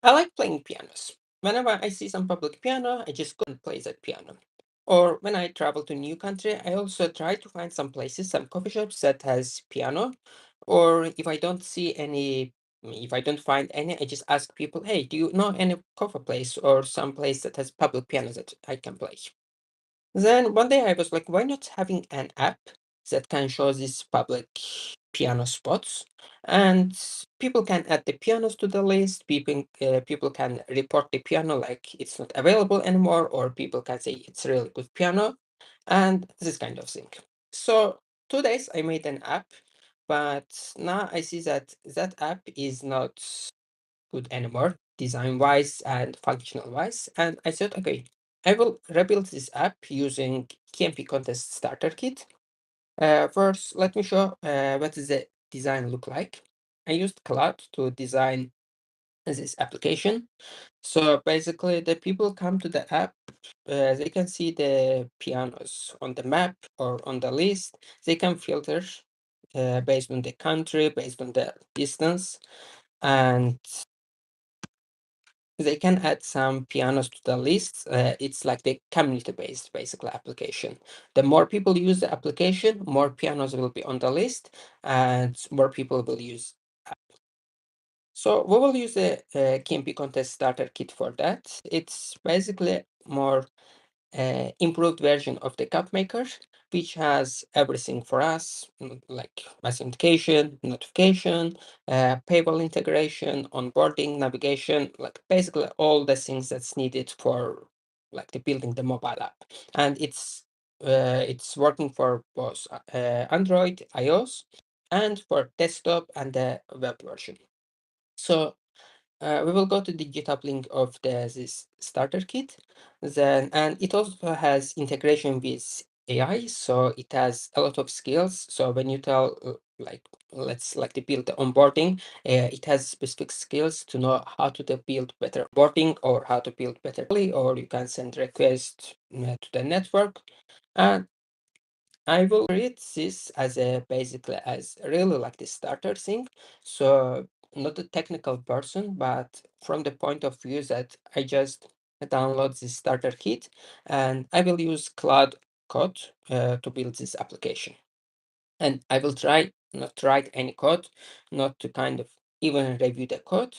I like playing pianos. Whenever I see some public piano, I just go and play that piano. Or when I travel to a new country, I also try to find some places, some coffee shops that has piano. Or if I don't find any, I just ask people, hey, do you know any coffee place or some place that has public piano that I can play? Then one day I was like, why not having an app that can show these public piano spots? And people can add the pianos to the list. People can report the piano like it's not available anymore, or people can say it's a really good piano, and this kind of thing. So 2 days I made an app, but now I see that that app is not good anymore, design wise and functional wise. And I said, okay, I will rebuild this app using KMP Contest Starter Kit. First, let me show what does the design look like. I used Cloud to design this application. So basically, the people come to the app, they can see the pianos on the map or on the list. They can filter based on the country, based on the distance, and they can add some pianos to the list. It's like the community-based basically application. The more people use the application, more pianos will be on the list, and more people will use. So we will use the KMP Contest Starter Kit for that. It's basically more improved version of the cup maker, which has everything for us, like authentication, notification, paywall integration, onboarding, navigation, like basically all the things that's needed for like the building the mobile app. And it's working for both Android, iOS, and for desktop and the web version. So we will go to the GitHub link of this starter kit. Then, and it also has integration with AI, so it has a lot of skills. So when you tell like let's like to build the onboarding, it has specific skills to know how to build better onboarding or how to build better, or you can send requests to the network. And I will treat this as a basically as really like the starter thing. So not a technical person, but from the point of view that I just download this starter kit and I will use Cloud Code to build this application. And I will try not to write any code, not to kind of even review the code.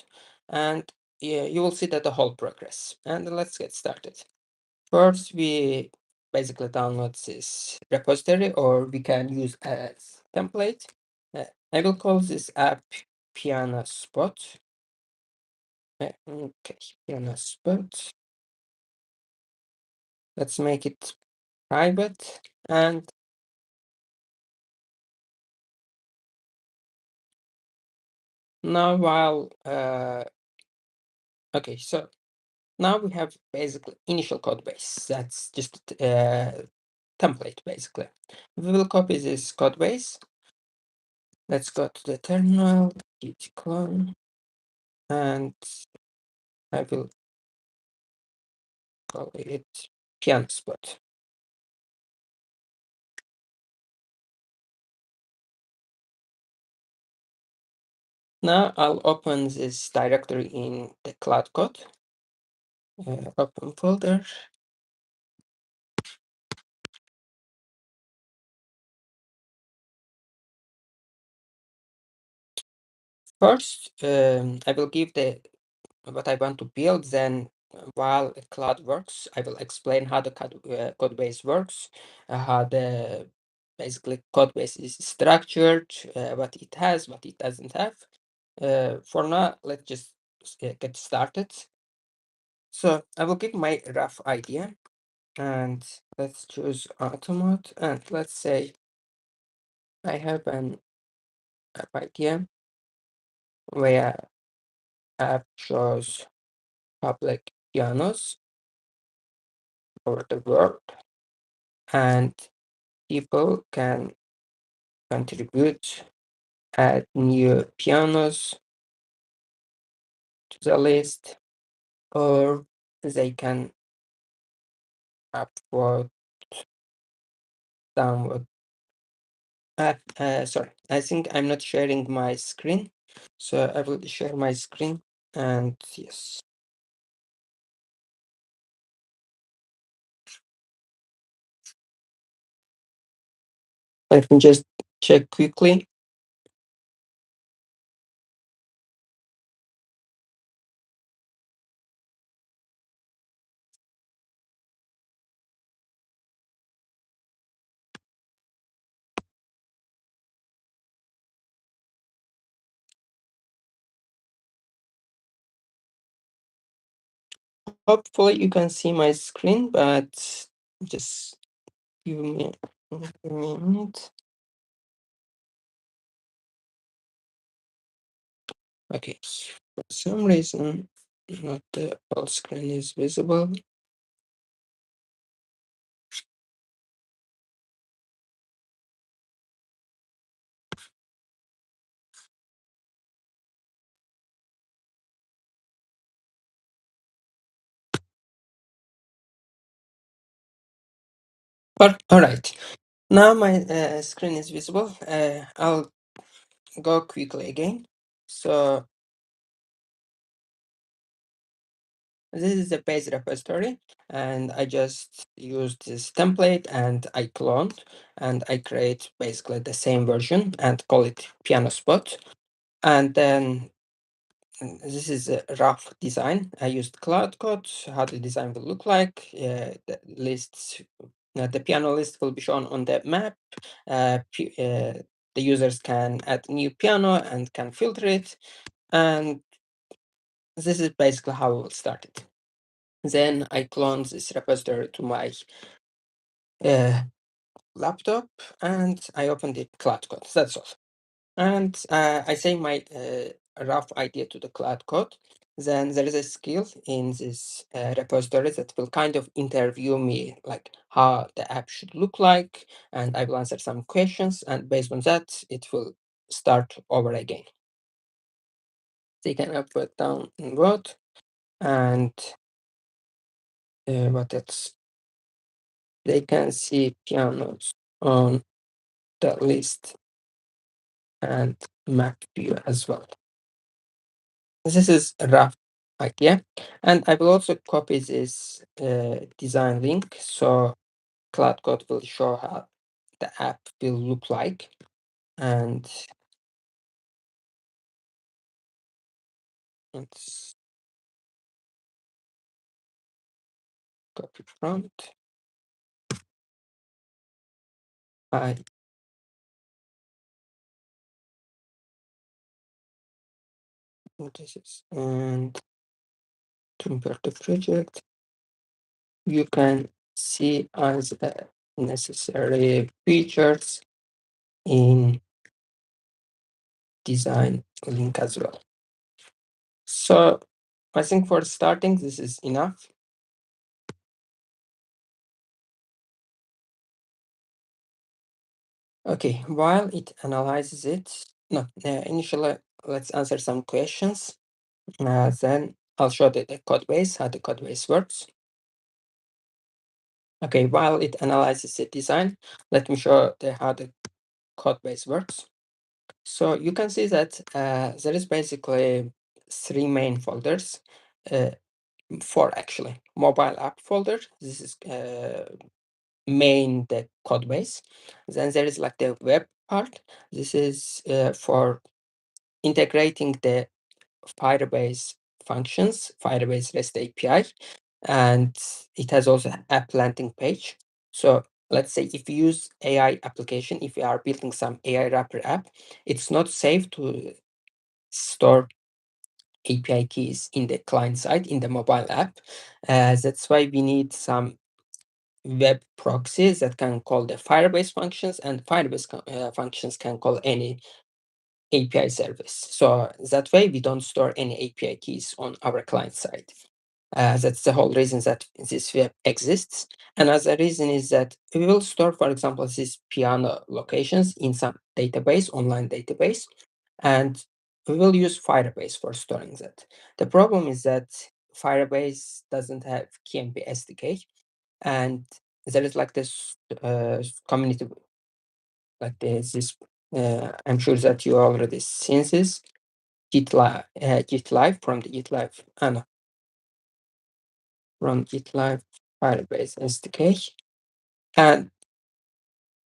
And yeah, you will see that the whole progress. And let's get started. First, we basically download this repository, or we can use as template. I will call this app PianoSpot. Okay, PianoSpot. Let's make it private. And now, okay, so now we have basically initial code base. That's just template basically. We will copy this code base. Let's go to the terminal, git clone, and I will call it PianoSpot. Now I'll open this directory in the Cloud Code. Open folder. First, I will give the what I want to build. Then, while Cloud works, I will explain how the code base works, how the basically code base is structured, what it has, what it doesn't have. For now, let's just get started. So I will give my rough idea, and let's choose automate, and let's say I have an app idea where app shows public pianos over the world, and people can contribute, add new pianos to the list, or they can upload, download. Sorry, I think I'm not sharing my screen, so I will share my screen. And yes, let me just check quickly. Hopefully you can see my screen, but just give me a minute. Okay, for some reason, not the whole screen is visible. But all right, now my screen is visible. I'll go quickly again. So this is the base repository, and I just used this template and I cloned and I create basically the same version and call it PianoSpot. And then this is a rough design. I used cloud code, how the design will look like. The lists, the piano list will be shown on the map. The users can add new piano and can filter it. And this is basically how we will start it. Then I clone this repository to my laptop and I open the cloud code. That's all. And I say my rough idea to the cloud code. Then there is a skill in this repository that will kind of interview me, like how the app should look like, and I will answer some questions, and based on that, it will start over again. They can put down in what and what else? They can see pianos on the list and map view as well. This is a rough idea, and I will also copy this design link so Cloud Code will show how the app will look like. And let's copy prompt. I what is this? And to import the project, you can see as the necessary features in design link as well. So I think for starting, this is enough. Okay, while it analyzes it, no, initially let's answer some questions. Then I'll show the code base, how the code base works. Okay, while it analyzes the design, let me show how the code base works. So you can see that there is basically three main folders, four actually. Mobile app folder, this is main the code base. Then there is like the web part. This is for integrating the Firebase functions, Firebase REST API, and it has also app landing page. So let's say if you use AI application, if you are building some AI wrapper app, it's not safe to store API keys in the client side, in the mobile app. That's why we need some web proxies that can call the Firebase functions, and Firebase functions can call any API service. So that way we don't store any API keys on our client side. That's the whole reason that this web exists. Another reason is that we will store, for example, these piano locations in some database, online database, and we will use Firebase for storing that. The problem is that Firebase doesn't have KMP SDK, and there is like this community, like this. I'm sure that you already seen this. Git Live from the Git Live and from Git Live Firebase SDK. And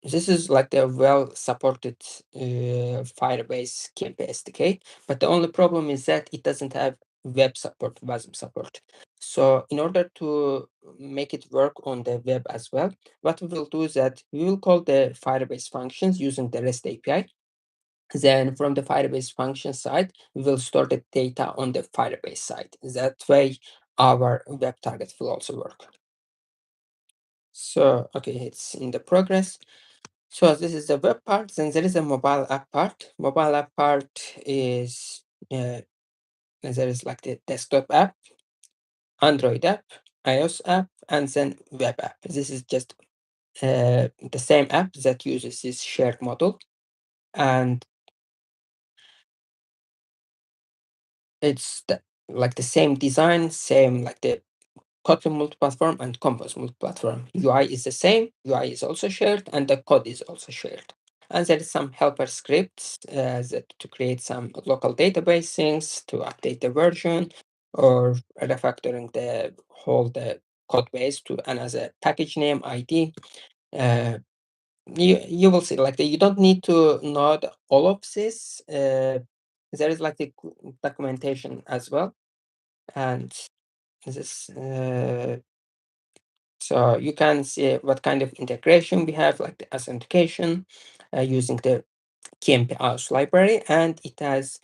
this is like the well-supported Firebase KMP SDK, but the only problem is that it doesn't have web support, WASM support. So in order to make it work on the web as well, what we will do is that we will call the Firebase functions using the REST API. Then from the Firebase function side, we will store the data on the Firebase side. That way, our web target will also work. So, okay, it's in the progress. So this is the web part. Then there is a mobile app part. Mobile app part is there is like the desktop app, Android app, iOS app, and then web app. This is just the same app that uses this shared model, and it's like the same design, same like the Kotlin multi-platform and Compose multi-platform. UI is the same, UI is also shared, and the code is also shared. And there is some helper scripts that to create some local database things, to update the version, or refactoring the whole the code base to another package name, ID. You will see like you don't need to know all of this. There is like the documentation as well, and this so you can see what kind of integration we have, like the authentication using the KMP library, and it has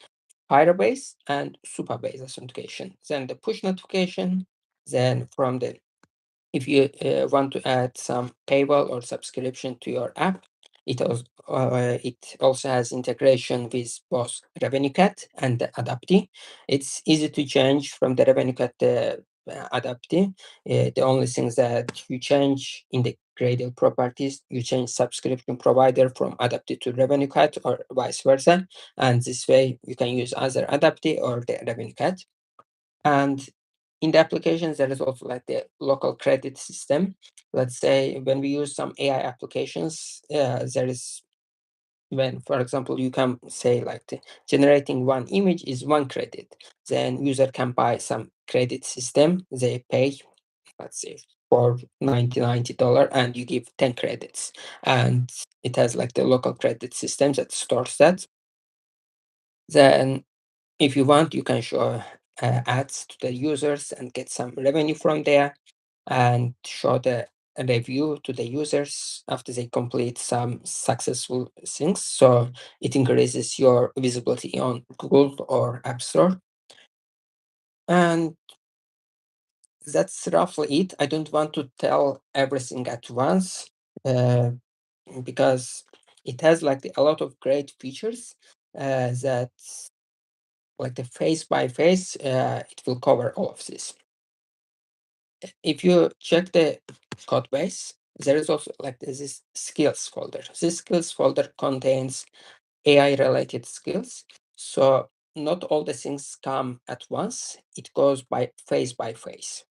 Firebase and Supabase authentication. Then the push notification, then from the if you want to add some paywall or subscription to your app, it also has integration with both RevenueCat and the Adapti. It's easy to change from the RevenueCat Adapti. The only things that you change in the Gradle properties, you change subscription provider from Adapti to RevenueCat or vice versa. And this way you can use either Adapti or the RevenueCat. And in the applications, there is also like the local credit system. Let's say when we use some AI applications, there is when, for example, you can say like generating one image is 1 credit. Then user can buy some credit system. They pay, let's say, for $90 and you give 10 credits. And it has like the local credit system that stores that. Then if you want, you can show ads to the users and get some revenue from there, and show the review to the users after they complete some successful things. So it increases your visibility on Google or App Store. And that's roughly it. I don't want to tell everything at once because it has like a lot of great features that like the face by face, it will cover all of this. If you check the code base, there is also like this skills folder. This skills folder contains AI related skills. So not all the things come at once. It goes by phase.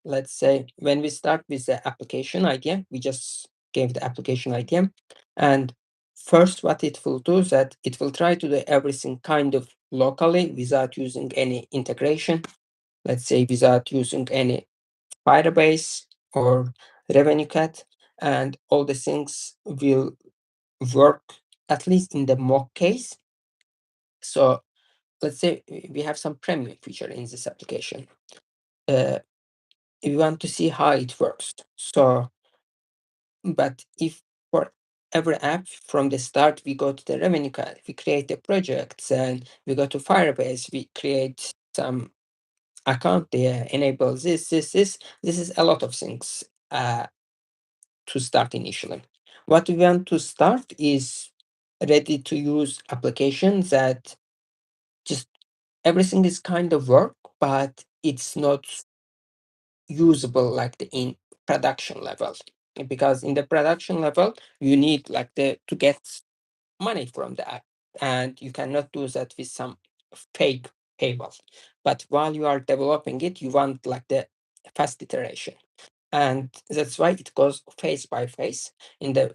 Let's say when we start with the application idea, we just gave the application idea. And first, what it will do is that it will try to do everything kind of locally without using any integration. Let's say without using any Firebase or RevenueCat, and all the things will work at least in the mock case. So let's say we have some premium feature in this application. We want to see how it works. So, but if for every app from the start we go to the RevenueCat, we create a project, and we go to Firebase, we create some account there, enable this. This is a lot of things to start initially. What we want to start is ready to use applications that just everything is kind of work, but it's not usable like in production level. Because in the production level, you need like to get money from the app, and you cannot do that with some fake paywall. But while you are developing it, you want like the fast iteration. And that's why it goes phase by phase. In the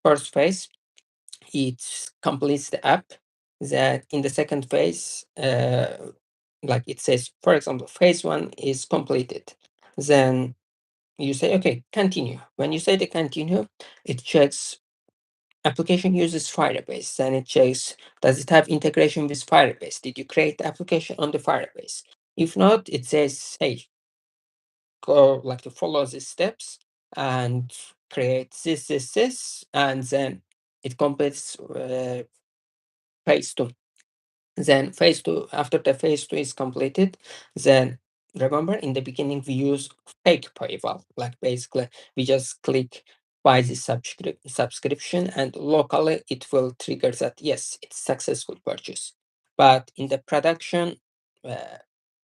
first phase, it completes the app, that in the second phase, like it says, for example, phase one is completed. Then you say, okay, continue. When you say the continue, it checks application uses Firebase. Then it checks, does it have integration with Firebase? Did you create the application on the Firebase? If not, it says, hey, go like to follow these steps and create this, and then it completes phase two. Then phase two, after the phase two is completed, then remember in the beginning we use fake paywall. Like basically we just click buy the subscription and locally it will trigger that yes, it's successful purchase. But in the production, uh,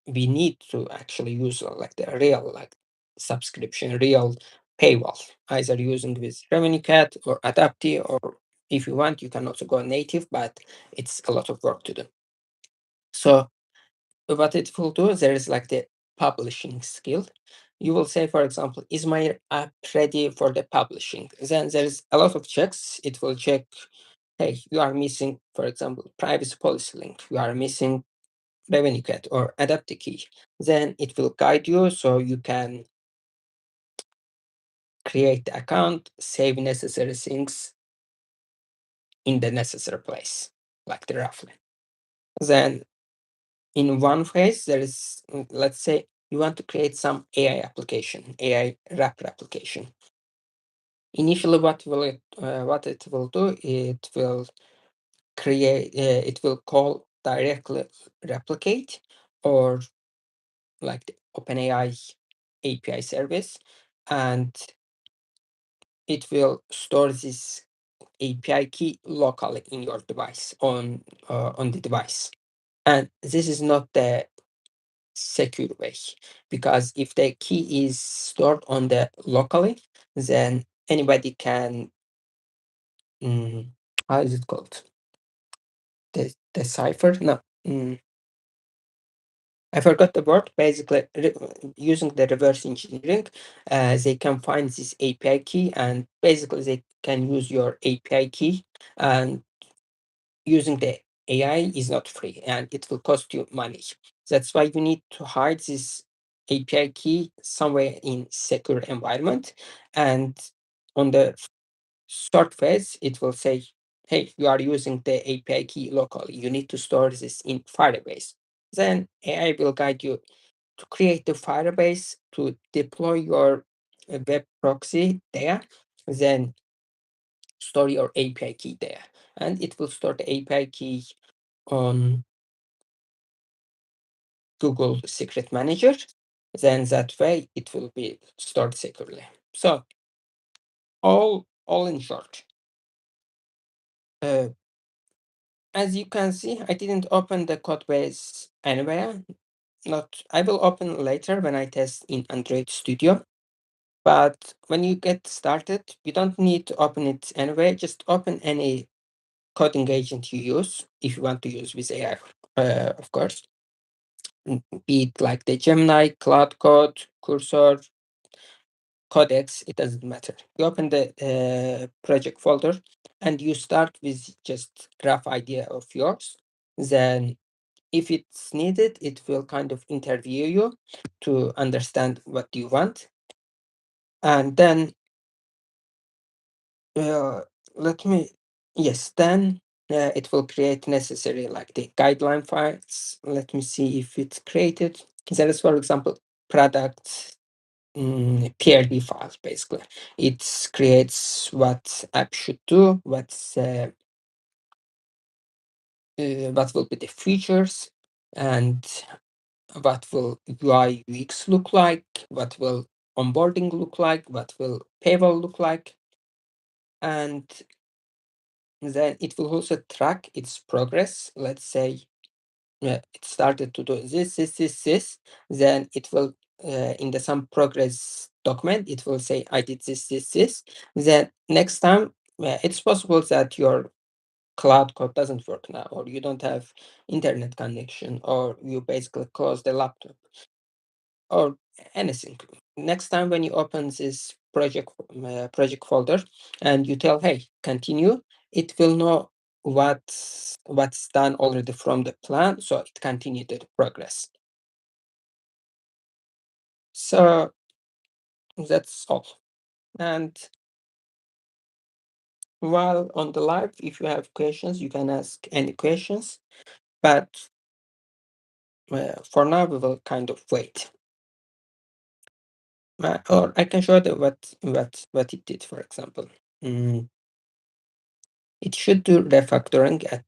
we need to actually use like the real like subscription, real paywall, either using with revenue cat or adaptive, or if you want, you can also go native, but it's a lot of work to do. So what it will do, there is like the publishing skill. You will say, for example, is my app ready for the publishing? Then there's a lot of checks. It will check, hey, you are missing, for example, privacy policy link. You are missing revenue cat or adaptive key. Then it will guide you so you can create the account, save necessary things in the necessary place, like the roughly. Then in one phase, there is, let's say, you want to create some AI application, AI wrapper application. Initially, what it will do, it will create, it will call directly replicate or like the OpenAI API service, and it will store this API key locally in your device on the device. And this is not the secure way, because if the key is stored on the locally, then anybody can how is it called, the cipher, no, I forgot the word. Basically using the reverse engineering, they can find this API key, and basically they can use your API key, and using the AI is not free and it will cost you money. That's why you need to hide this API key somewhere in secure environment. And on the start phase, it will say, hey, you are using the API key locally. You need to store this in Firebase. Then AI will guide you to create the Firebase, to deploy your web proxy there, then store your API key there. And it will store the API key on Google Secret Manager, then that way it will be stored securely. So all in short, uh, as you can see, I didn't open the code base anywhere. Not, I will open later when I test in Android Studio. But when you get started, you don't need to open it anyway. Just open any coding agent you use if you want to use with AI, of course. Be it like the Gemini, Cloud Code, Cursor, Codex, it doesn't matter. You open the project folder and you start with just rough idea of yours. Then if it's needed, it will kind of interview you to understand what you want. And then uh, let me, yes, then it will create necessary like the guideline files. Let me see if it's created. There is, for example, product PRD files. Basically, it creates what app should do, what will be the features, and what will UI UX look like, what will onboarding look like, what will paywall look like, and then it will also track its progress. Let's say it started to do this, then it will in the some progress document, it will say I did this. Then next time, it's possible that your cloud code doesn't work now, or you don't have internet connection, or you basically close the laptop, or anything. Next time when you open this project folder and you tell, hey, continue, it will know what's done already from the plan, so it continued the progress. So that's all. And while on the live, if you have questions, you can ask any questions. But for now, we will kind of wait. Or I can show you what it did, for example. It should do refactoring at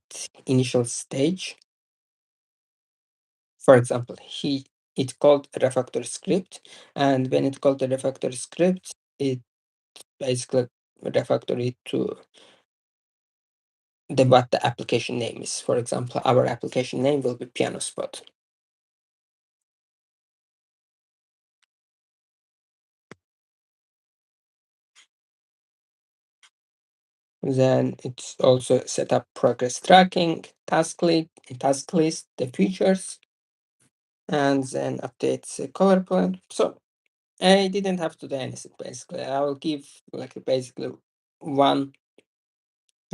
initial stage. For example, it called refactor script, and when it called the refactor script, it basically refactor it to what the application name is. For example, our application name will be PianoSpot. Then it's also set up progress tracking, task list, the features, and then updates the color palette. So I didn't have to do anything basically. I will give like basically one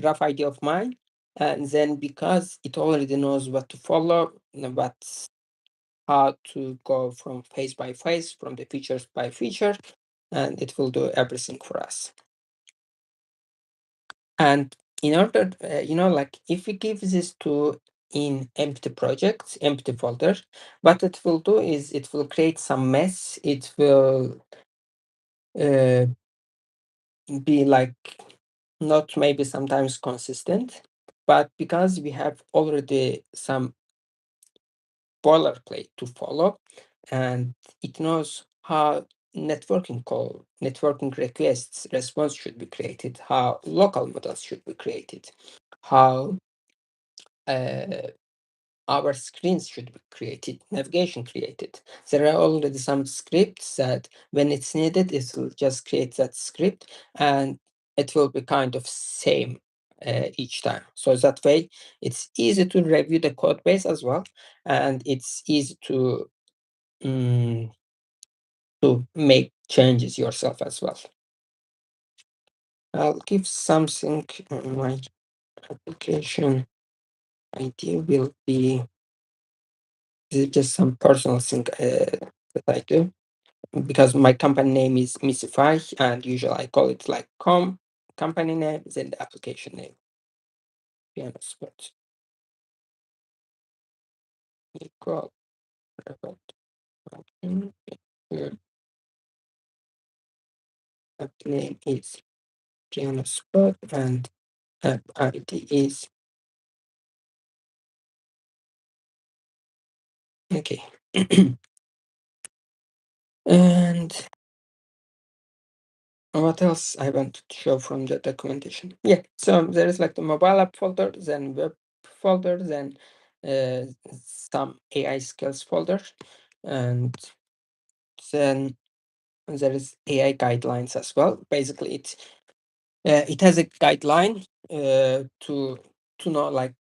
rough idea of mine, and then because it already knows what to follow, how to go from phase by phase, from the features by feature, and it will do everything for us. And in order, like if we give this to in empty projects, empty folder, what it will do is it will create some mess. It will be like not maybe sometimes consistent, but because we have already some boilerplate to follow, and it knows how networking requests response should be created, how local models should be created, how our screens should be created, navigation created. There are already some scripts that when it's needed, it will just create that script and it will be kind of same each time. So that way, it's easy to review the code base as well, and it's easy to make changes yourself as well. I'll give something my application ID will be this is just some personal thing that I do because my company name is Missify and usually I call it like company name then the application name. PianoSpot equal app name is PianoSpot and app ID is okay. And what else I want to show from the documentation? Yeah, so there is like the mobile app folder, then web folder, then some AI skills folder, and then there is AI guidelines as well. Basically, it has a guideline to know like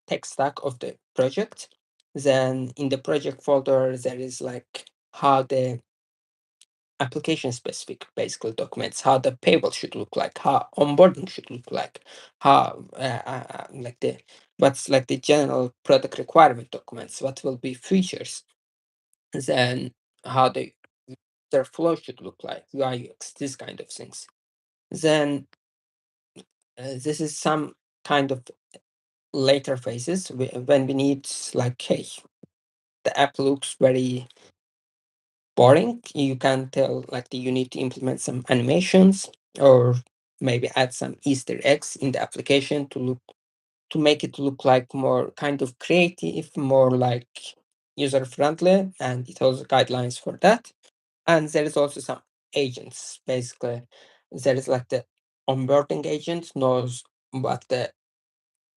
tech stack of the project. Then in the project folder, there is like how the application specific basically documents, how the payable should look like, how onboarding should look like, how like the what's like the general product requirement documents, what will be features, then how their flow should look like, UI UX, this kind of things. Then this is some kind of later phases when we need like, hey, the app looks very boring. You can tell like you need to implement some animations or maybe add some Easter eggs in the application to make it look like more kind of creative, more like user friendly, and it has guidelines for that. And there is also some agents. Basically, there is like the onboarding agent knows what the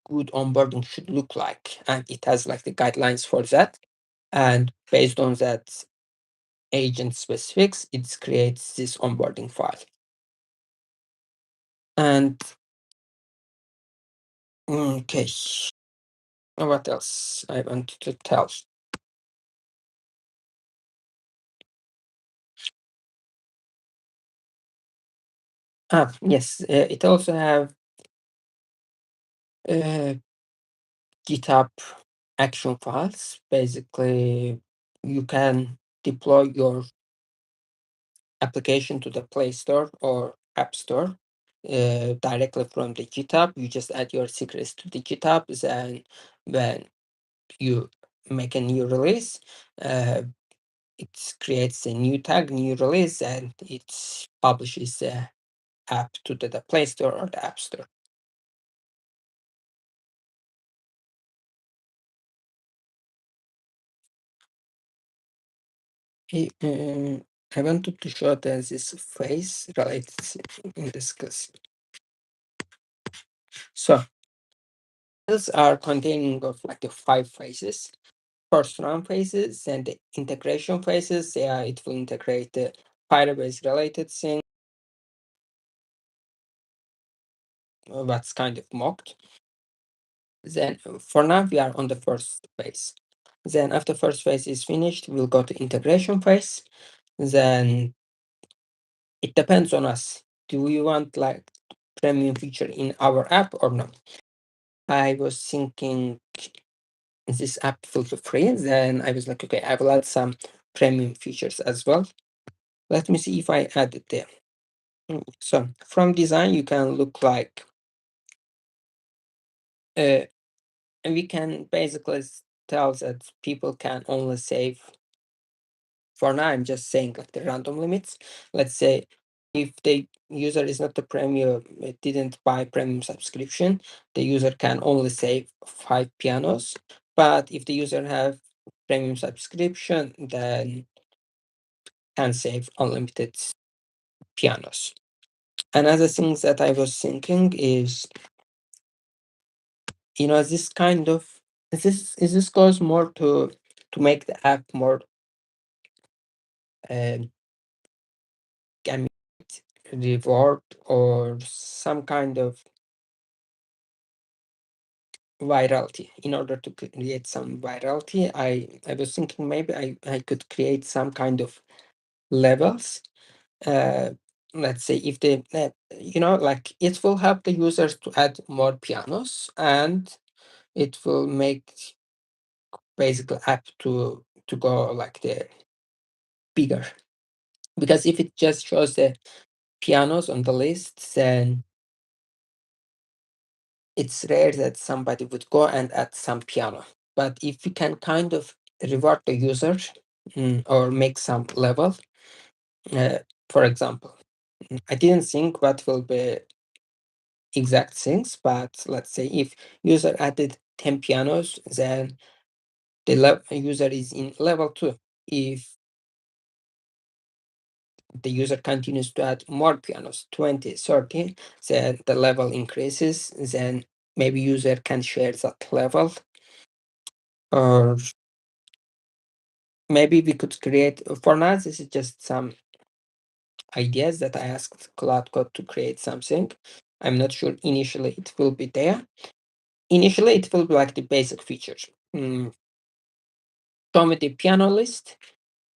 good onboarding should look like, and it has like the guidelines for that. And based on that agent specifics, it creates this onboarding file. And okay, what else I want to tell? Yes, it also have uh, GitHub action files. Basically, you can deploy your application to the Play Store or App Store directly from the GitHub. You just add your secrets to the GitHub, and when you make a new release, it creates a new tag, new release, and it publishes the app to the Play Store or the App Store. I wanted to show that this phase related in this class. So these are containing of like the 5 phases. First run phases and the integration phases. Yeah, it will integrate the Firebase related thing. That's kind of mocked. Then for now we are on the first phase. Then after first phase is finished, we'll go to integration phase. Then it depends on us. Do we want like premium feature in our app or not? I was thinking this app will be free. Then I was like, okay, I will add some premium features as well. Let me see if I add it there. So from design, you can look like, and we can basically tell that people can only save. For now, I'm just saying like the random limits. Let's say if the user is not the premium, it didn't buy premium subscription, the user can only save 5 pianos. But if the user have premium subscription, then can save unlimited pianos. Another thing that I was thinking is, this kind of this goes more to make the app more gamut reward or some kind of virality. In order to create some virality, I was thinking maybe I could create some kind of levels. Let's say if they like it will help the users to add more pianos, and it will make basic app to go like the bigger, because if it just shows the pianos on the list, then it's rare that somebody would go and add some piano. But if we can kind of reward the user, or make some level, for example, I didn't think what will be exact things, but let's say if user added 10 pianos, then the user is in level 2. If the user continues to add more pianos, 20, 30, then the level increases, then maybe user can share that level. Or maybe we could create, for now, this is just some ideas that I asked Cloud Code to create something. I'm not sure initially it will be there. Initially, it will be like the basic features. Show me the piano list,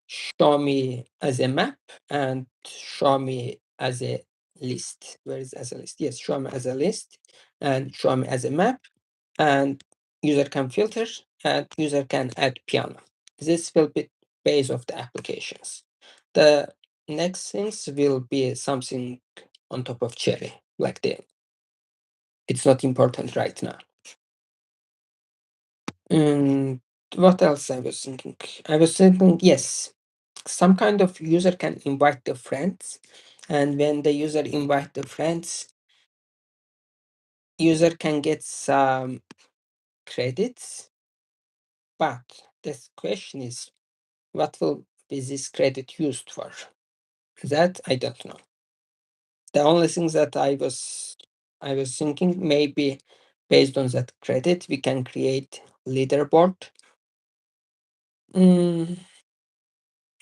show me as a map, and show me as a list. Where is as a list? Yes, show me as a list and show me as a map, and user can filter and user can add piano. This will be base of the applications. The next things will be something on top of cherry, like it's not important right now. What else I was thinking? I was thinking, yes, some kind of user can invite the friends, and when the user invite the friends, user can get some credits. But the question is, what will be this credit used for? That I don't know. The only thing that I was thinking, maybe based on that credit, we can create leaderboard.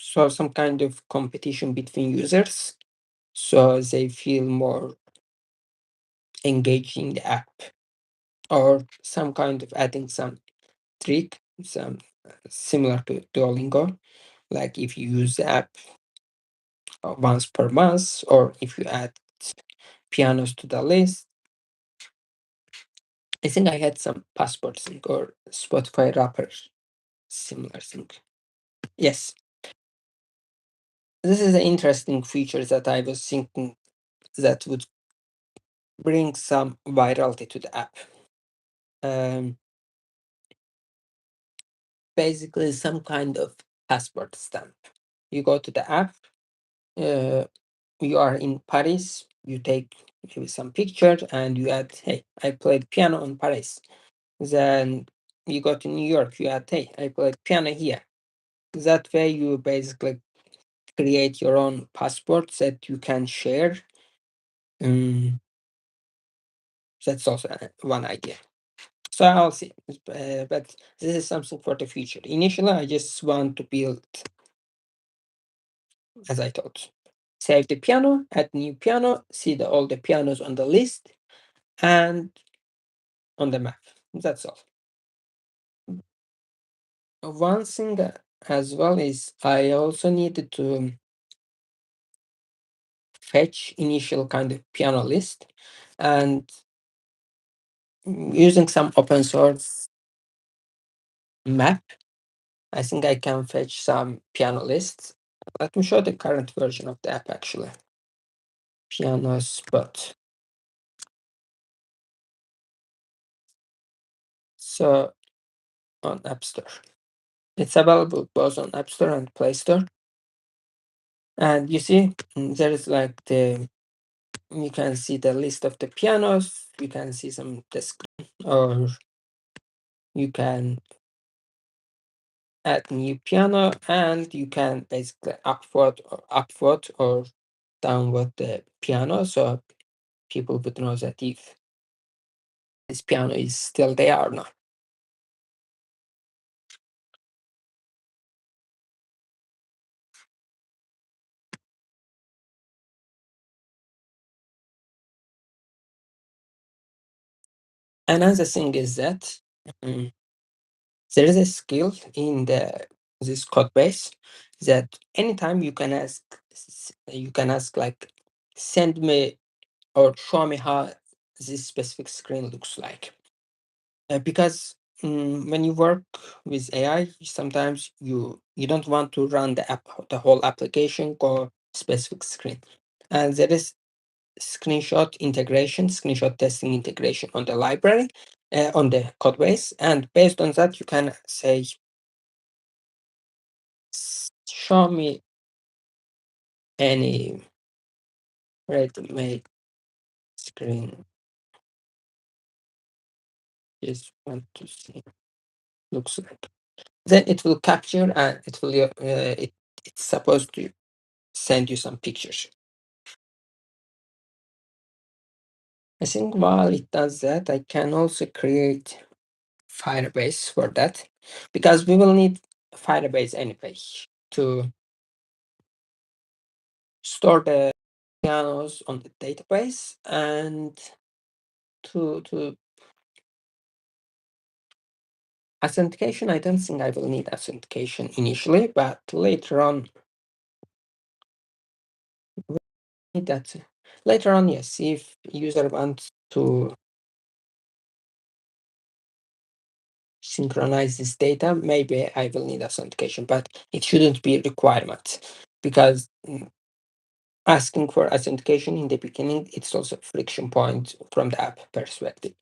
So some kind of competition between users, so they feel more engaged in the app, or some kind of adding some trick, some similar to Duolingo, like if you use the app once per month, or if you add pianos to the list. I think I had some passport sync or Spotify wrapper similar sync. Yes, this is an interesting feature that I was thinking that would bring some virality to the app. Um, Basically, some kind of passport stamp. You go to the app, uh, you are in Paris, you take maybe some picture and you add, hey, I played piano in Paris. Then you go to New York, you add, hey, I played piano here. That way, you basically create your own passport that you can share. Um, that's also one idea. So I'll see. But this is something for the future. Initially, I just want to build, as I thought, save the piano, add new piano, see all the pianos on the list and on the map. That's all. One thing as well is I also needed to fetch initial kind of piano list, and using some open source map, I think I can fetch some piano lists. Let me show the current version of the app actually. PianoSpot. So on App Store. It's available both on App Store and Play Store. And you see, there is like you can see the list of the pianos, you can see some the screen, or you can add new piano, and you can basically upvote or downvote the piano, so people would know that if this piano is still there or not. Another thing is that there is a skill in this code base that anytime you can ask like send me or show me how this specific screen looks like. Because when you work with AI, sometimes you don't want to run the whole application or specific screen, and there is screenshot testing integration on the library, on the code base, and based on that, you can say, show me any ready-made screen. Just want to see looks like. Then it will capture and it will it's supposed to send you some pictures. I think while it does that, I can also create Firebase for that, because we will need Firebase anyway to store the pianos on the database and to authentication. I don't think I will need authentication initially, but later on need that. Later on, yes, if user wants to synchronize this data, maybe I will need authentication, but it shouldn't be a requirement, because asking for authentication in the beginning, it's also a friction point from the app perspective.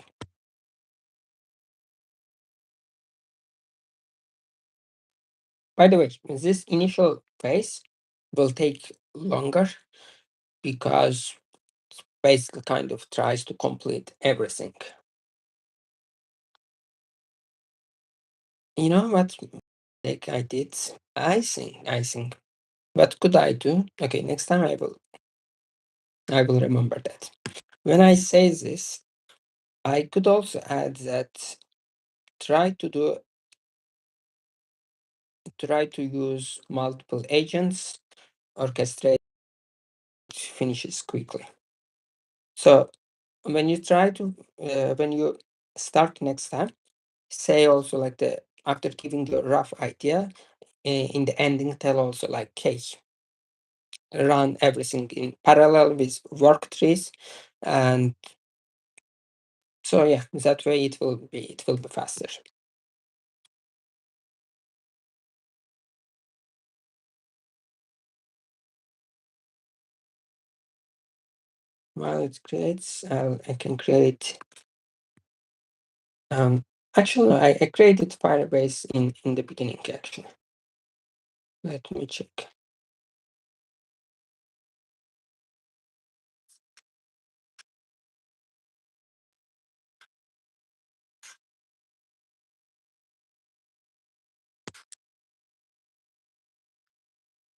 By the way, this initial phase will take longer because basically kind of tries to complete everything. You know what? Like I think. What could I do? Okay, next time I will remember that. When I say this, I could also add that try to use multiple agents, orchestrate finishes quickly. So when you when you start next time, say also like after giving the rough idea, in the ending tell also like, hey, run everything in parallel with work trees and So yeah, that way it will be faster. While it creates, I can create. Um, Actually, no, I created Firebase in the beginning. Actually, let me check.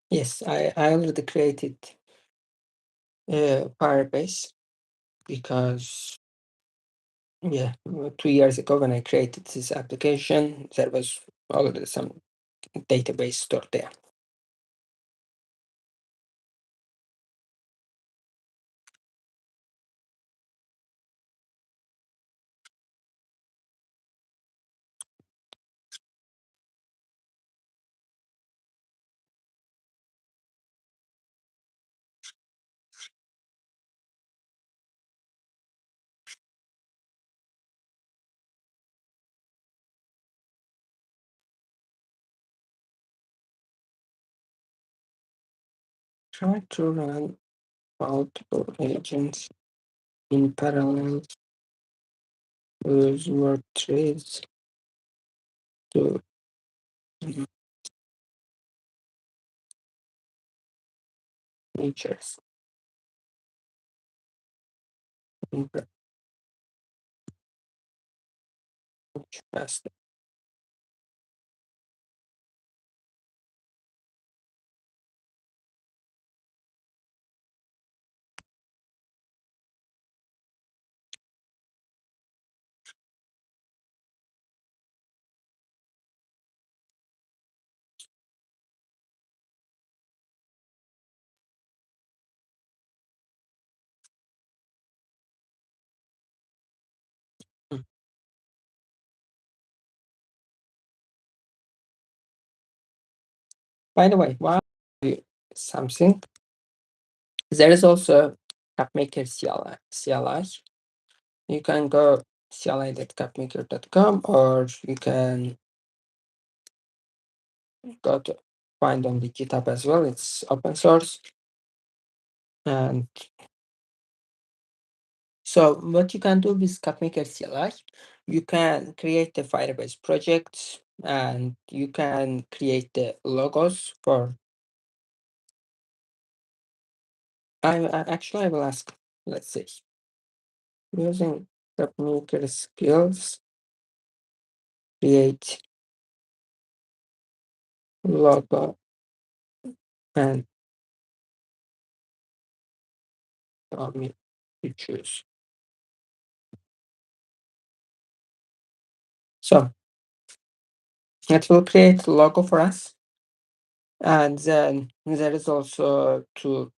Yes, I already created Firebase because yeah, 2 years ago when I created this application, there was already some database stored there. Try to run multiple agents in parallel. Use word trees to features in faster. Mm. By the way, while you something, there is also CapMaker CLI. You can go cli.capmaker.com, or you can go to find on the GitHub as well. It's open source. And so what you can do with CapMaker CLI, you can create the Firebase projects and you can create the logos for. Actually I will ask, let's see, using CapMaker skills, create logo and tell me to choose. So it will create logo for us. And then there is also to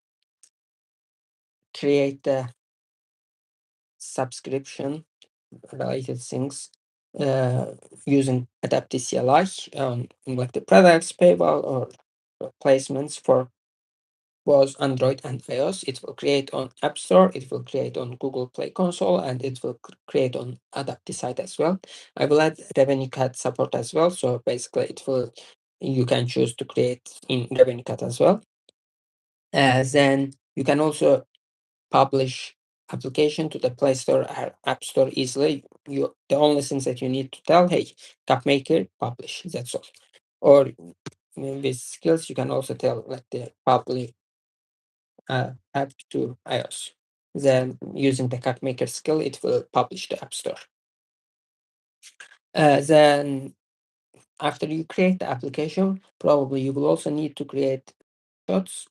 create the subscription related things using adaptive CLI, like the products, paywall, or placements for both Android and iOS. It will create on App Store, it will create on Google Play Console, and it will create on adaptive site as well. I will add Revenue Cat support as well. So basically, you can choose to create in Revenue Cat as well. Then you can also publish application to the Play Store or App Store easily. The only things that you need to tell, hey, CapMaker, publish. That's all. Or with skills, you can also tell like the publish app to iOS. Then using the CapMaker skill, it will publish the App Store. Then after you create the application, probably you will also need to create shots,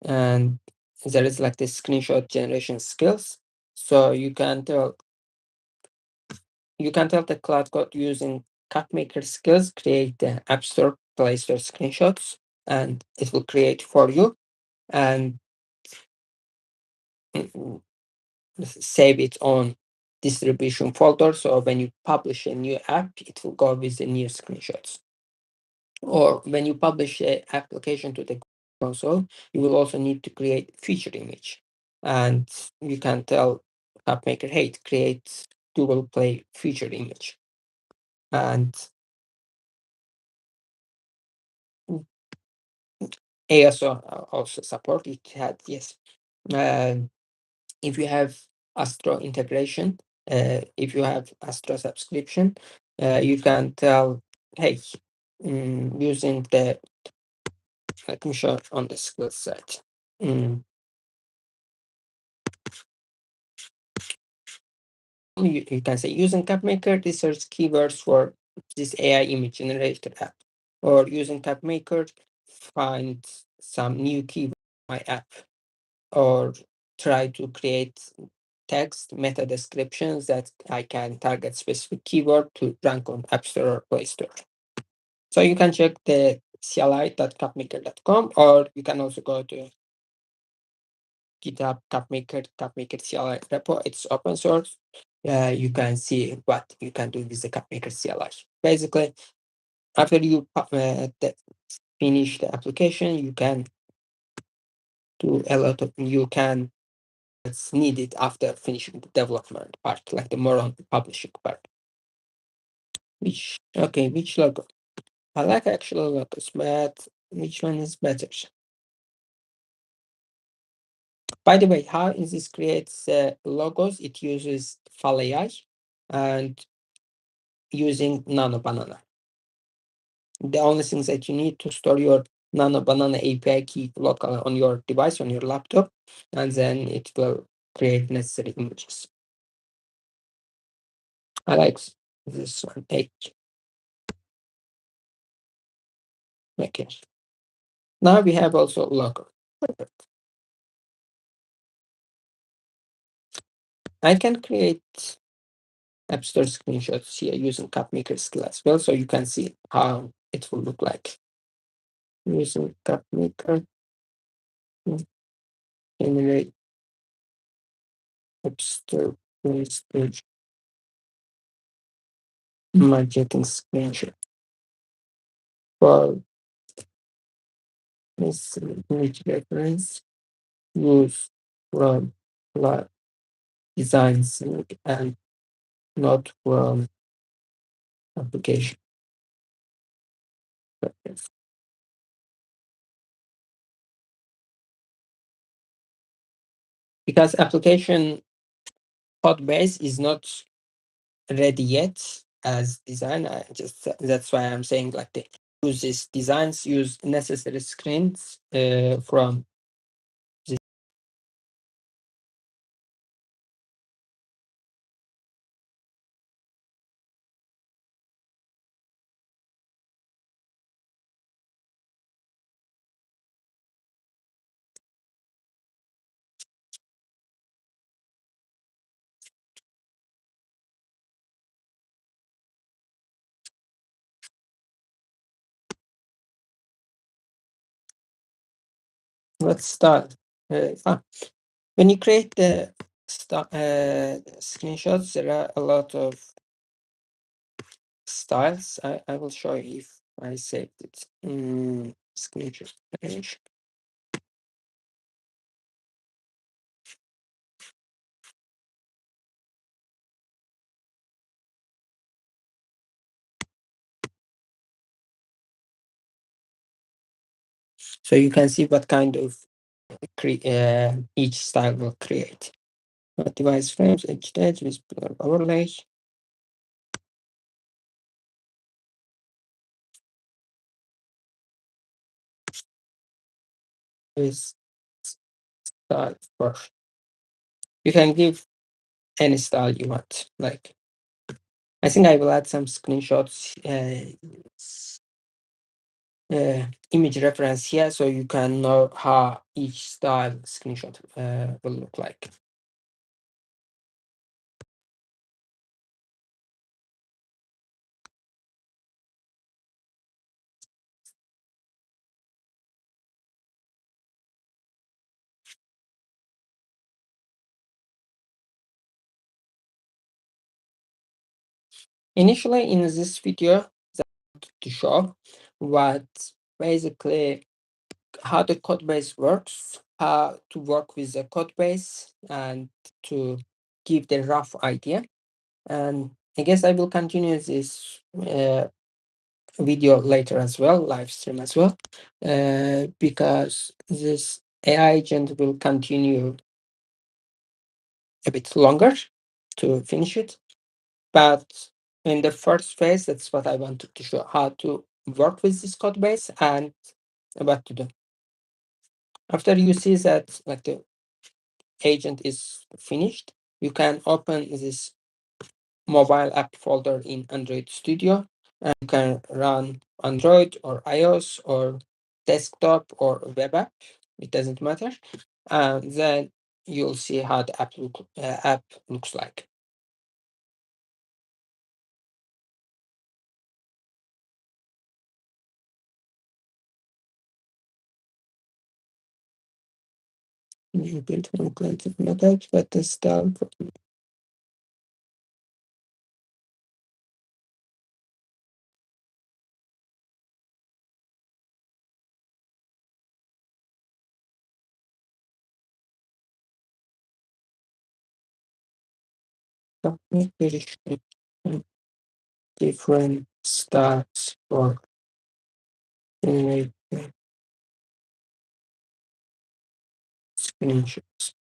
and there is like the screenshot generation skills. So you can tell the Cloud Code using CapMaker skills, create the App Store, Play Store screenshots, and it will create for you and save it on distribution folder. So when you publish a new app, it will go with the new screenshots. Or when you publish an application to the console, you will also need to create feature image. And you can tell CapMaker, hey, create Google Play feature image. And ASO also support it. Had yes. If you have Astro integration, if you have Astro subscription, you can tell, hey, using the, let me show on the skill set. You can say using CapMaker, research keywords for this AI image generator app, or using CapMaker, find some new keyword in my app, or try to create text meta descriptions that I can target specific keyword to rank on App Store or Play Store. So you can check the cli.capmaker.com, or you can also go to GitHub CapMaker CLI repo. It's open source. You can see what you can do with the CapMaker CLI. Basically, after you finish the application, you can do a lot of it's needed after finishing the development part, like the more on the publishing part. Which logo? I like actual logos, but which one is better? By the way, how is this creates logos? It uses Fal AI and using Nano Banana. The only things that you need to store your Nano Banana API key locally on your device, on your laptop, and then it will create necessary images. I like this one. Okay. Now we have also logo. Perfect. I can create App Store screenshots here using CapMaker skill as well, so you can see how it will look like. Using CapMaker, generate App Store page marketing screenshot. For this image reference, use from designs and not from application. Because application code base is not ready yet as design. That's why I'm saying like the use these designs, use necessary screens from this. Let's start. When you create the screenshots, there are a lot of styles. I will show you if I saved it. Screenshot page. So you can see what kind of each style will create. Device frames, edge edge with overlay. This style for you can give any style you want. Like I think I will add some screenshots, image reference here, so you can know how each style screenshot will look like. Initially, in this video, to show what basically how the code base works, how to work with the code base, and to give the rough idea. And I guess I will continue this video later as well, live stream as well, because this AI agent will continue a bit longer to finish it. But in the first phase, that's what I wanted to show, how to work with this code base and what to do. After you see that like the agent is finished, you can open this mobile app folder in Android Studio, and you can run Android or iOS or desktop or web app. It doesn't matter. And then you'll see how the app looks like. You build one client methods, but the stuff. Different stats for generate screenshots.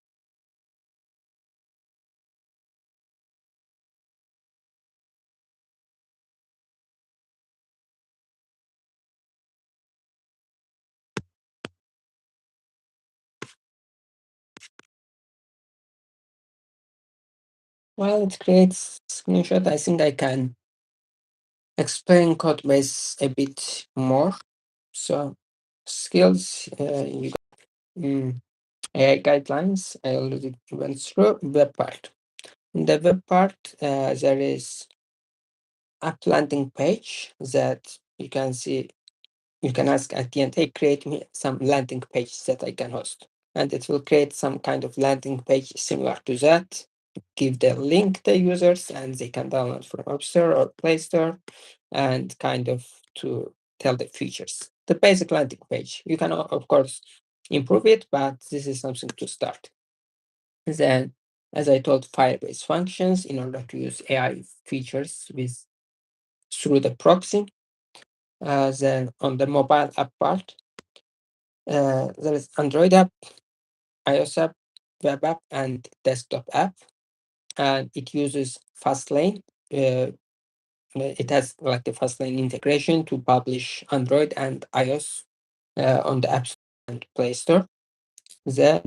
While it creates screenshot, I think I can explain code base a bit more. So skills, you got AI guidelines. I already went through web part. In the web part, there is app landing page that you can see. You can ask at the end, hey, create me some landing page that I can host. And it will create some kind of landing page similar to that. Give the link the users and they can download from App Store or Play Store and kind of to tell the features. The basic landing page. You can, of course, improve it, but this is something to start. Then, as I told, Firebase functions in order to use AI features with through the proxy. Then on the mobile app part, there is Android app, iOS app, web app, and desktop app. And it uses Fastlane. It has like the Fastlane integration to publish Android and iOS on the App Store and Play Store. Then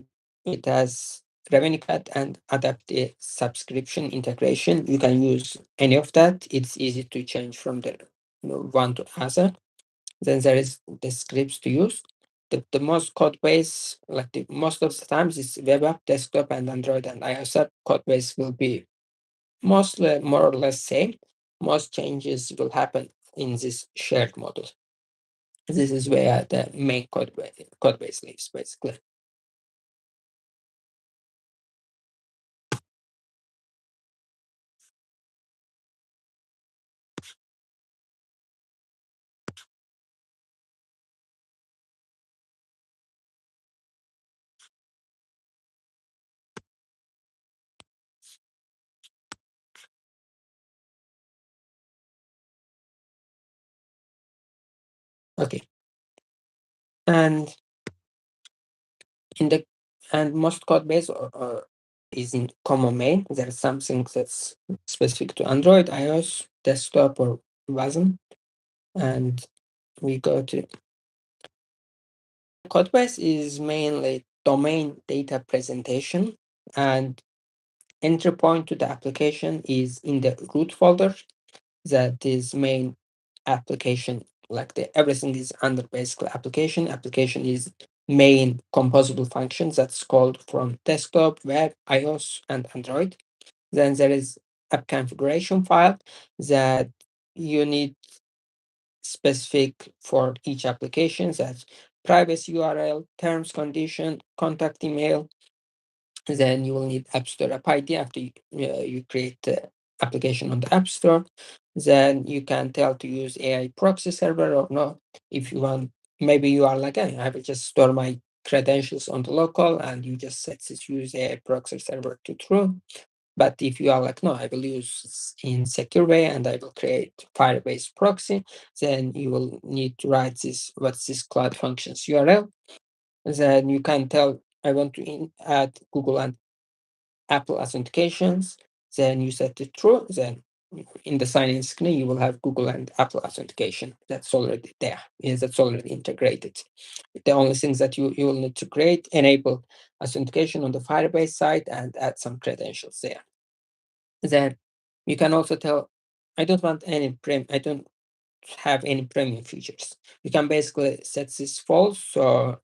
it has revenue cut and adaptive subscription integration. You can use any of that. It's easy to change from the one to other. Then there is the scripts to use. The most code base, like the most of the times, is web app, desktop, and Android and iOS app. Code base will be mostly more or less same. Most changes will happen in this shared model. This is where the main code base lives, basically. Okay, and in the and most code base is in common main. There's something that's specific to Android, iOS, desktop, or wasm, and we go to code base is mainly domain data presentation, and entry point to the application is in the root folder. That is main application, like the everything is under basically application. Application is main composable function that's called from desktop, web, iOS, and Android. Then there is app configuration file that you need specific for each application. That's privacy URL, terms, condition, contact email. Then you will need App Store app ID after you create the application on the App Store. Then you can tell to use AI proxy server or not. If you want, maybe you are like, I will just store my credentials on the local and you just set this use AI proxy server to true. But if you are like, no, I will use in secure way and I will create Firebase proxy, then you will need to write this, what's this cloud functions URL. Then you can tell, I want to add Google and Apple authentications. Then you set it true. Then in the sign-in screen, you will have Google and Apple authentication. That's already there. Yes, that's already integrated. The only things that you will need to create, enable authentication on the Firebase side and add some credentials there. Then you can also tell, I don't want any I don't have any premium features. You can basically set this false. So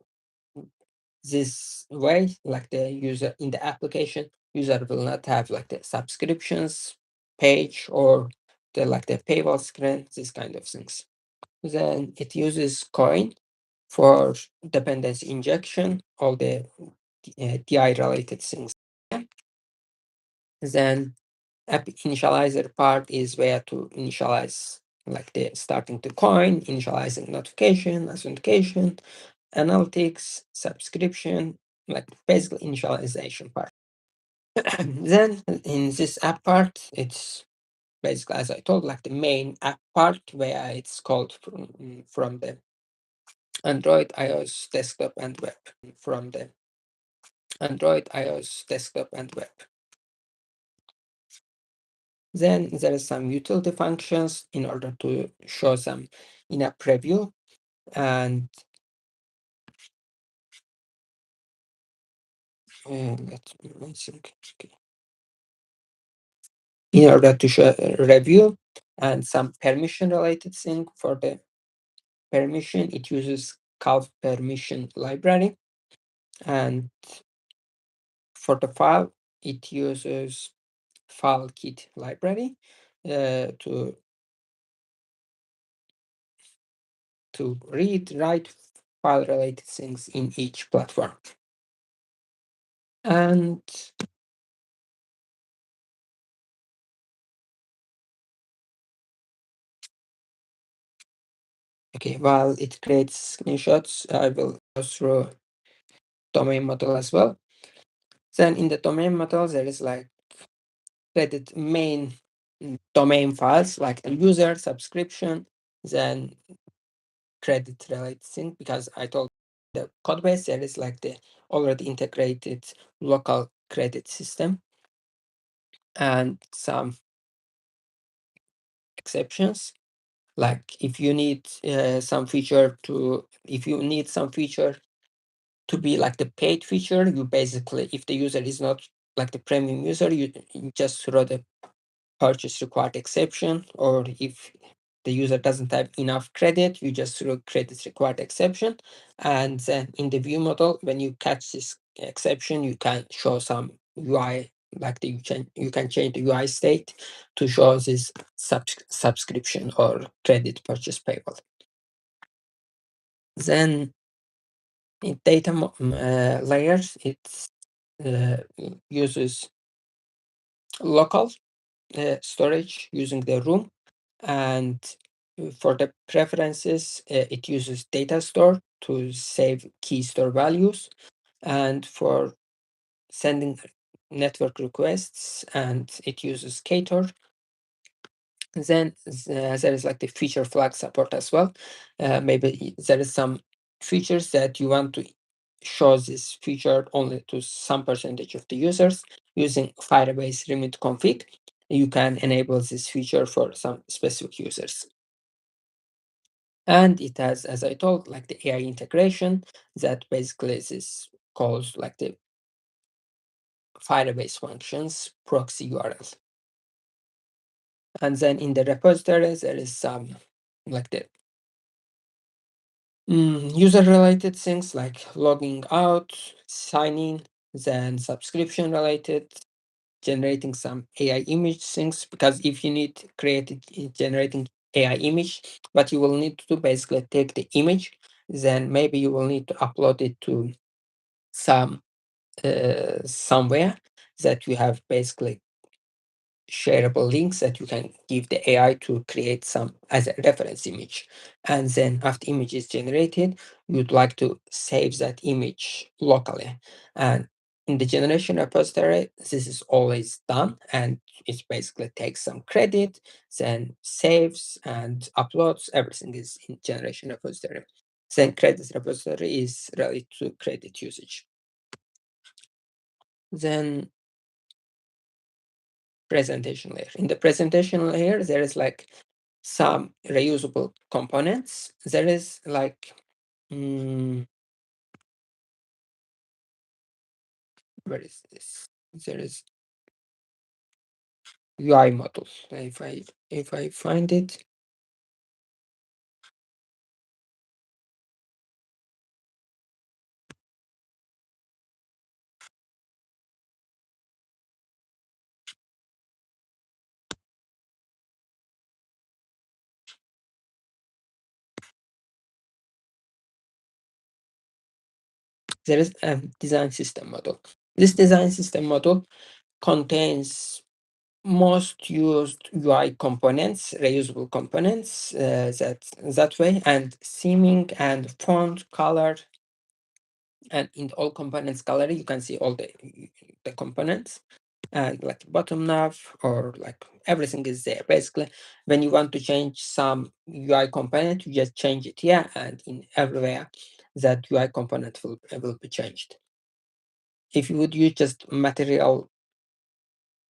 this way, like the user in the application, user will not have like the subscriptions page or the paywall screen, these kind of things. Then it uses coin for dependency injection, all the DI related things. Then app initializer part is where to initialize like the starting to coin, initializing notification, authentication, analytics, subscription, like basically initialization part. Then in this app part, it's basically, as I told, like the main app part where it's called from the Android, iOS, desktop, and web. From the Android, iOS, desktop, and web. Then there is some utility functions in order to show some in-app preview, and let's think. Okay. In order to show review and some permission related thing. For the permission, it uses calf permission library, and for the file, it uses file kit library to read, write file related things in each platform. And okay, while it creates screenshots, I will go through domain model as well. Then in the domain model, there is like credit main domain files like the user, subscription, then credit related thing, because I told the code base there is like the already integrated local credit system and some exceptions. Like if you need some feature to be like the paid feature, you basically, if the user is not like the premium user, you just throw the purchase required exception, or if the user doesn't have enough credit, you just throw credit required exception. And then in the view model, when you catch this exception, you can show some UI, like you can change the UI state to show this subscription or credit purchase payable. Then in data layers, it uses local storage using the room, and for the preferences, it uses data store to save key store values, and for sending network requests, and it uses Ktor. Then there is like the feature flag support as well. Maybe there is some features that you want to show this feature only to some percentage of the users. Using Firebase remote config, you can enable this feature for some specific users. And it has, as I told, like the AI integration that basically this calls like the Firebase functions proxy URL. And then in the repository, there is some like the user related things like logging out, signing, then subscription related, generating some AI image things, because if you need generating AI image, what you will need to do, basically take the image, then maybe you will need to upload it to some somewhere that you have basically shareable links that you can give the AI to create some as a reference image. And then after image is generated, you'd like to save that image locally. And in the generation repository, this is always done, and it basically takes some credit, then saves and uploads. Everything is in generation repository. Then credit repository is related to credit usage. Then presentation layer. In the presentation layer, there is like some reusable components. There is like where is this? There is UI model. If I find it, there is a design system model. This design system model contains most used UI components, reusable components, that way, and theming and font color. And in all components gallery, you can see all the components, and like bottom nav, or like everything is there. Basically, when you want to change some UI component, you just change it here, and in everywhere that UI component will be changed. If you would use just material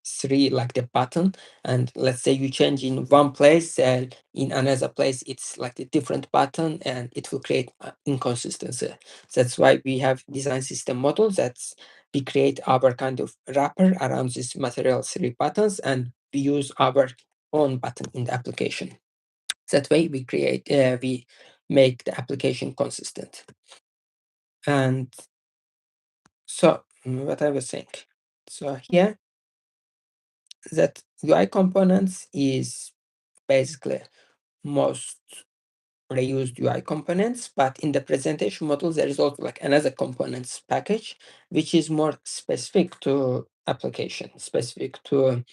3, like the button, and let's say you change in one place and in another place it's like a different button, and it will create inconsistency. That's why we have design system model, that's we create our kind of wrapper around this material 3 buttons, and we use our own button in the application. That way we make the application consistent. And so what I was saying, so here that UI components is basically most reused UI components, but in the presentation model, there is also like another components package, which is more specific to application, specific to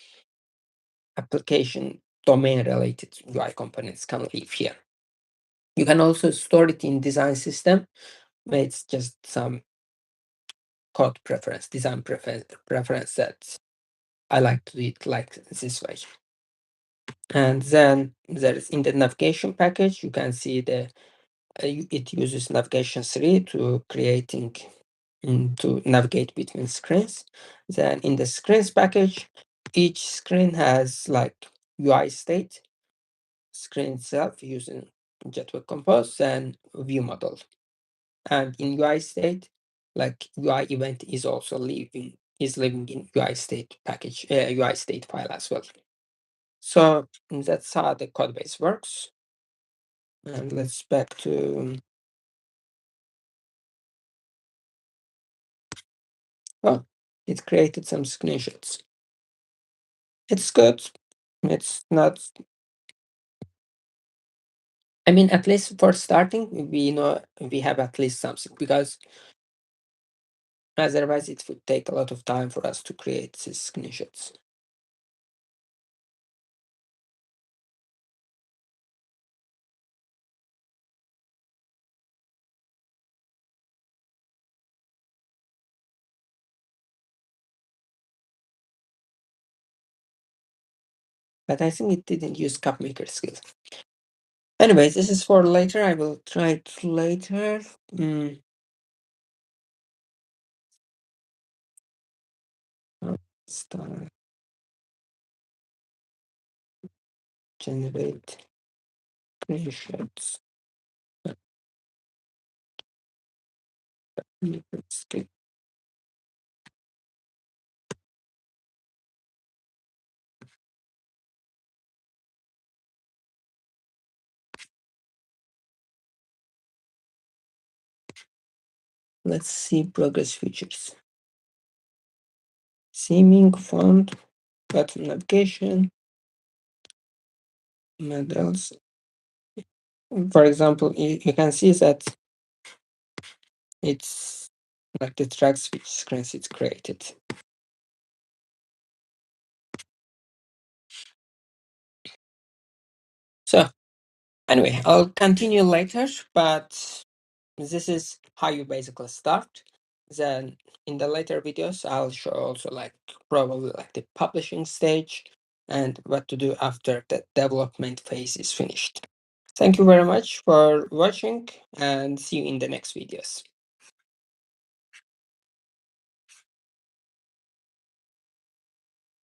application domain related UI components can live here. You can also store it in design system, where it's just some code preference, design preference that I like to do it like this way. And then there's in the navigation package, you can see it uses navigation 3 to creating to navigate between screens. Then in the screens package, each screen has like UI state, screen itself using Jetway Compose, and view model. And in UI state, like UI event is also living in UI state package, UI state file as well. So that's how the code base works. And let's back to oh, it created some screenshots. It's good. It's not. I mean, at least for starting, we know we have at least something, because otherwise it would take a lot of time for us to create these screenshots. But I think it didn't use CupMaker skills. Anyways, this is for later. I will try it later. Start generate screenshots. Let's see progress features. Theming, font, button navigation, models. For example, you can see that it's like the tracks which screens it's created. So anyway, I'll continue later, but this is how you basically start. Then in the later videos, I'll show also like probably like the publishing stage and what to do after the development phase is finished. Thank you very much for watching and see you in the next videos.